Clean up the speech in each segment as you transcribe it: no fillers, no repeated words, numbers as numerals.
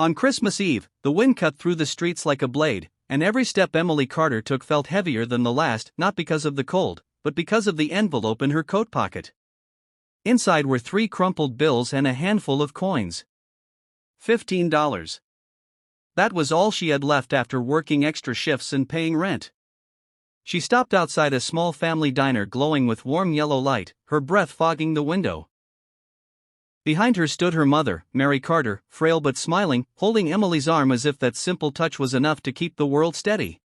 On Christmas Eve, the wind cut through the streets like a blade, and every step Emily Carter took felt heavier than the last, not because of the cold, but because of the envelope in her coat pocket. Inside were 3 crumpled bills and a handful of coins. $15. That was all she had left after working extra shifts and paying rent. She stopped outside a small family diner glowing with warm yellow light, her breath fogging the window. Behind her stood her mother, Mary Carter, frail but smiling, holding Emily's arm as if that simple touch was enough to keep the world steady.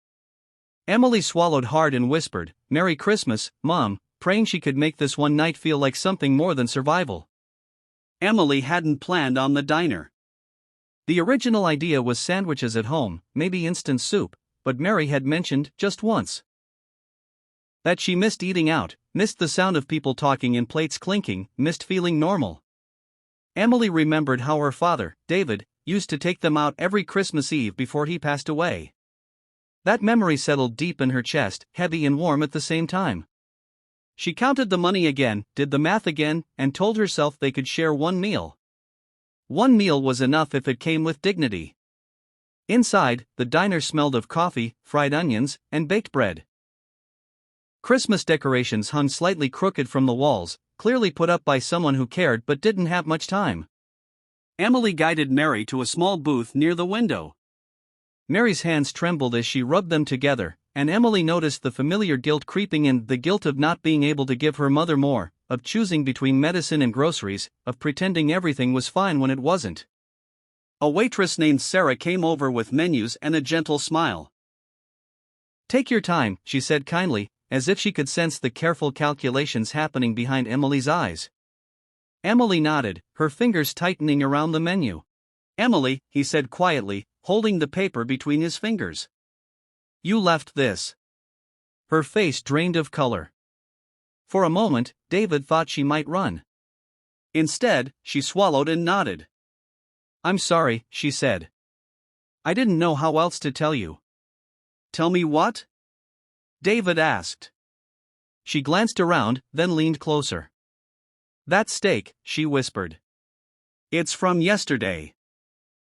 Emily swallowed hard and whispered, "Merry Christmas, Mom," praying she could make this one night feel like something more than survival. Emily hadn't planned on the diner. The original idea was sandwiches at home, maybe instant soup, but Mary had mentioned, just once, that she missed eating out, missed the sound of people talking and plates clinking, missed feeling normal. Emily remembered how her father, David, used to take them out every Christmas Eve before he passed away. That memory settled deep in her chest, heavy and warm at the same time. She counted the money again, did the math again, and told herself they could share one meal. One meal was enough if it came with dignity. Inside, the diner smelled of coffee, fried onions, and baked bread. Christmas decorations hung slightly crooked from the walls, clearly put up by someone who cared but didn't have much time. Emily guided Mary to a small booth near the window. Mary's hands trembled as she rubbed them together, and Emily noticed the familiar guilt creeping in, the guilt of not being able to give her mother more, of choosing between medicine and groceries, of pretending everything was fine when it wasn't. A waitress named Sarah came over with menus and a gentle smile. "Take your time," she said kindly, as if she could sense the careful calculations happening behind Emily's eyes. Emily nodded, her fingers tightening around the menu. "Emily," he said quietly, holding the paper between his fingers. "You left this." Her face drained of color. For a moment, David thought she might run. Instead, she swallowed and nodded. "I'm sorry," she said. "I didn't know how else to tell you." "Tell me what?" David asked. She glanced around, then leaned closer. "That steak," she whispered. "It's from yesterday."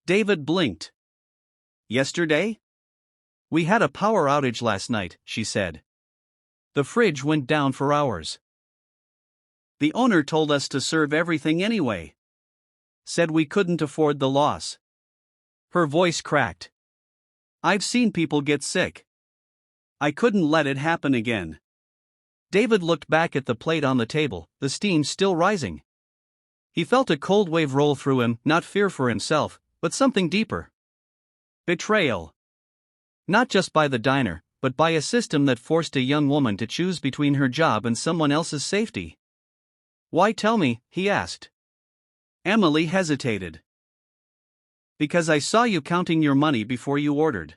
David blinked. "Yesterday?" "We had a power outage last night," she said. "The fridge went down for hours. The owner told us to serve everything anyway. Said we couldn't afford the loss." Her voice cracked. "I've seen people get sick. I couldn't let it happen again." David looked back at the plate on the table, the steam still rising. He felt a cold wave roll through him, not fear for himself, but something deeper. Betrayal. Not just by the diner, but by a system that forced a young woman to choose between her job and someone else's safety. "Why tell me?" he asked. Emily hesitated. "Because I saw you counting your money before you ordered.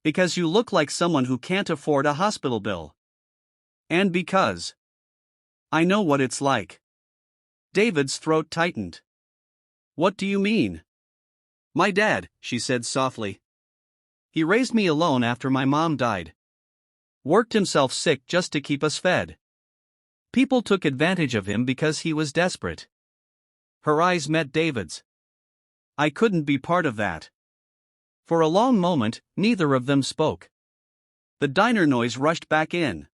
Because you look like someone who can't afford a hospital bill. And because I know what it's like." David's throat tightened. "What do you mean?" "My dad," she said softly. "He raised me alone after my mom died. Worked himself sick just to keep us fed. People took advantage of him because he was desperate." Her eyes met David's. "I couldn't be part of that." For a long moment, neither of them spoke. The diner noise rushed back in.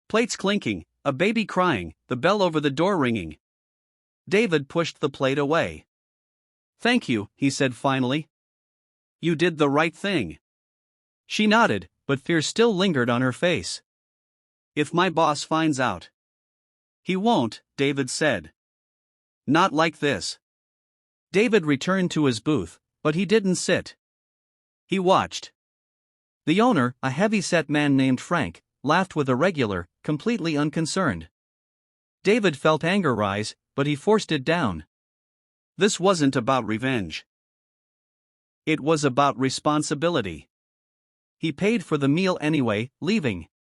Plates clinking, a baby crying, the bell over the door ringing. David pushed the plate away. "Thank you," he said finally. "You did the right thing." She nodded, but fear still lingered on her face. "If my boss finds out." "He won't," David said. "Not like this." David returned to his booth, but he didn't sit. He watched. The owner, a heavy-set man named Frank, laughed with a regular, completely unconcerned. David felt anger rise, but he forced it down. This wasn't about revenge. It was about responsibility. He paid for the meal anyway, leaving